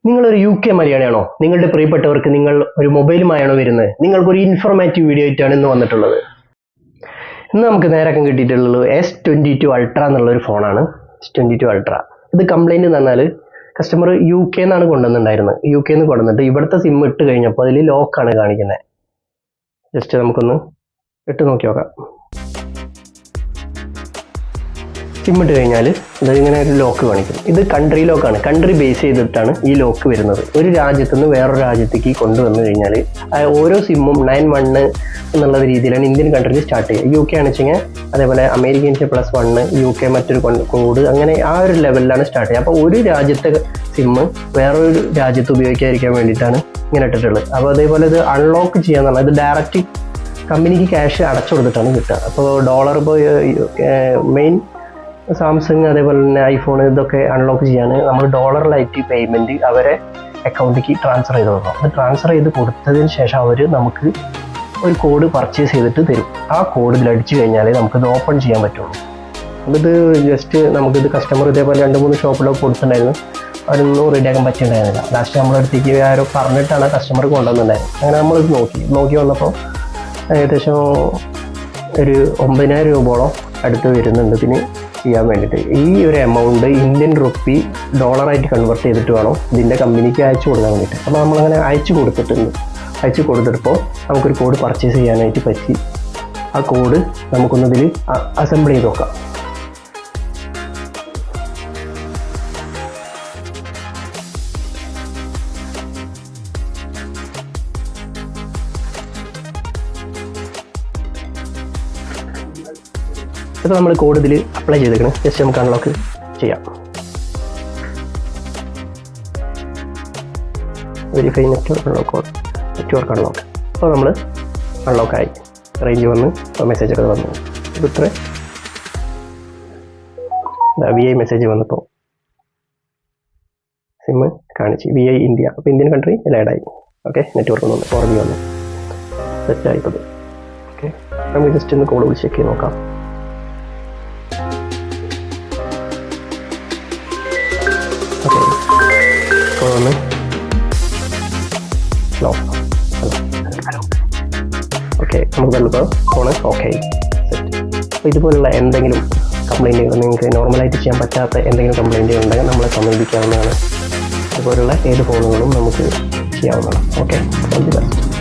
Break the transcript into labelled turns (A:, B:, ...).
A: നിങ്ങളൊരു UK മലയാളിയാണോ? നിങ്ങളുടെ പ്രിയപ്പെട്ടവർക്ക് നിങ്ങൾ ഒരു മൊബൈലുമായാണോ വരുന്നത്? നിങ്ങൾക്കൊരു ഇൻഫോർമേറ്റീവ് വീഡിയോ ആയിട്ടാണ് ഇന്ന് വന്നിട്ടുള്ളത്. ഇന്ന് നമുക്ക് നേരക്കം കിട്ടിയിട്ടുള്ളത് S22 Ultra എന്നുള്ളൊരു ഫോണാണ്. S22 Ultra. ഇത് കംപ്ലൈൻറ്റ് എന്ന് പറഞ്ഞാൽ കസ്റ്റമർ UK എന്നാണ് കൊണ്ടുവന്നിട്ടുണ്ടായിരുന്നത്. UK നിന്ന് കൊണ്ടുവന്നിട്ട് ഇവിടുത്തെ സിം ഇട്ട് കഴിഞ്ഞപ്പോൾ അതിൽ ലോക്കാണ് കാണിക്കുന്നത്. ജസ്റ്റ് നമുക്കൊന്ന് ഇട്ട് നോക്കി നോക്കാം. സിം ഇട്ട് കഴിഞ്ഞാൽ ഇതിങ്ങനെ ഒരു ലോക്ക് കാണിക്കും. ഇത് കൺട്രി ലോക്കാണ്. കൺട്രി ബേസ് ചെയ്തിട്ടാണ് ഈ ലോക്ക് വരുന്നത്. ഒരു രാജ്യത്തു നിന്ന് വേറൊരു രാജ്യത്തേക്ക് കൊണ്ടുവന്നു കഴിഞ്ഞാൽ ഓരോ സിമ്മും 9-1 എന്നുള്ള രീതിയിലാണ് ഇന്ത്യൻ കൺട്രിയിൽ സ്റ്റാർട്ട് ചെയ്യുക. UK ആണെന്ന് വെച്ച് കഴിഞ്ഞാൽ അതേപോലെ അമേരിക്കൻ +1 UK മറ്റൊരു കോഡ്, അങ്ങനെ ആ ഒരു ലെവലിലാണ് സ്റ്റാർട്ട് ചെയ്യുക. അപ്പോൾ ഒരു രാജ്യത്തെ സിമ്മ് വേറൊരു രാജ്യത്ത് ഉപയോഗിക്കാതിരിക്കാൻ വേണ്ടിയിട്ടാണ് ഇങ്ങനെ ഇട്ടിട്ടുള്ളത്. അപ്പോൾ അതേപോലെ ഇത് അൺലോക്ക് ചെയ്യാന്ന് പറഞ്ഞാൽ ഇത് ഡയറക്റ്റ് കമ്പനിക്ക് ക്യാഷ് അടച്ചു കൊടുത്തിട്ടാണ് കിട്ടുക. അപ്പോൾ ഡോളർ ഇപ്പോൾ മെയിൻ സാംസങ് അതേപോലെ തന്നെ ഐഫോൺ ഇതൊക്കെ അൺലോക്ക് ചെയ്യാൻ നമ്മൾ ഡോളറിലായിട്ട് പേയ്മെൻറ്റ് അവരെ അക്കൗണ്ടിലേക്ക് ട്രാൻസ്ഫർ ചെയ്ത് കൊടുക്കണം. അത് ട്രാൻസ്ഫർ ചെയ്ത് കൊടുത്തതിന് ശേഷം അവർ നമുക്ക് ഒരു കോഡ് പർച്ചേസ് ചെയ്തിട്ട് തരും. ആ കോഡ് ഇതിൽ അടിച്ചു കഴിഞ്ഞാൽ നമുക്കിത് ഓപ്പൺ ചെയ്യാൻ പറ്റുള്ളൂ. അപ്പോൾ ഇത് ജസ്റ്റ് നമുക്കിത് കസ്റ്റമർ ഇതേപോലെ 2-3 ഷോപ്പിലൊക്കെ കൊടുത്തിട്ടുണ്ടായിരുന്നു. അവരൊന്നും റെഡിയാക്കാൻ പറ്റിയിട്ടുണ്ടായിരുന്നില്ല. ലാസ്റ്റ് നമ്മളടുത്തേക്ക് ആരോ പറഞ്ഞിട്ടാണ് കസ്റ്റമർ കൊണ്ടുവന്നിട്ടുണ്ടായിരുന്നത്. അങ്ങനെ നമ്മളിത് നോക്കി വന്നപ്പോൾ ഏകദേശം ഒരു 9,000 രൂപയോളം അടുത്ത് വരുന്നുണ്ട് ഇതിന് ചെയ്യാൻ വേണ്ടിയിട്ട്. ഈ ഒരു എമൗണ്ട് ഇന്ത്യൻ റുപ്പി ഡോളറായിട്ട് കൺവേർട്ട് ചെയ്തിട്ട് വേണം ഇതിൻ്റെ കമ്പനിക്ക് അയച്ചു കൊടുക്കാൻ വേണ്ടിയിട്ട്. അപ്പോൾ നമ്മളങ്ങനെ അയച്ചു കൊടുത്തിട്ടപ്പോൾ നമുക്കൊരു കോഡ് പർച്ചേസ് ചെയ്യാനായിട്ട് പറ്റി. ആ കോഡ് നമുക്കൊന്നിതിൽ അസംബിൾ ചെയ്ത് നോക്കാം. ഇപ്പോൾ നമ്മൾ കോഡ് ഇതിൽ അപ്ലൈ ചെയ്തേക്കണം. ജസ്റ്റ് നമുക്ക് അൺലോക്ക് ചെയ്യാം. Verify network unlock. അപ്പോൾ നമ്മൾ അൺലോക്കായി. റേഞ്ച് വന്ന് മെസ്സേജ് ഒക്കെ വന്നു. ഇത് ഇത്ര VI മെസ്സേജ് വന്നപ്പോൾ സിമ്മ് കാണിച്ച് VI ഇന്ത്യ. അപ്പോൾ ഇന്ത്യൻ കൺട്രി ആഡായി. ഓക്കെ, നെറ്റ്വർക്ക് വന്നു, 4G വന്നു, സെറ്റായിപ്പോൾ. ഓക്കെ, നമുക്ക് ജസ്റ്റ് ഒന്ന് കോഡ് വിളിച്ച് ചെക്ക് ചെയ്ത് നോക്കാം. ഓക്കെ, ഓക്കെ, നമുക്ക് വെള്ളപ്പോൾ ഫോണ് ഓക്കെ സെറ്റ്. അപ്പോൾ ഇതുപോലുള്ള എന്തെങ്കിലും കംപ്ലൈൻറ്റുകൾ നിങ്ങൾക്ക് നോർമലായിട്ട് ചെയ്യാൻ പറ്റാത്ത എന്തെങ്കിലും കംപ്ലൈൻറ്റുകൾ ഉണ്ടെങ്കിൽ നമ്മളെ സമീപിക്കാവുന്നതാണ്. ഇതുപോലുള്ള ഏത് ഫോണുകളും നമുക്ക് ചെയ്യാവുന്നതാണ്. Okay, all the best.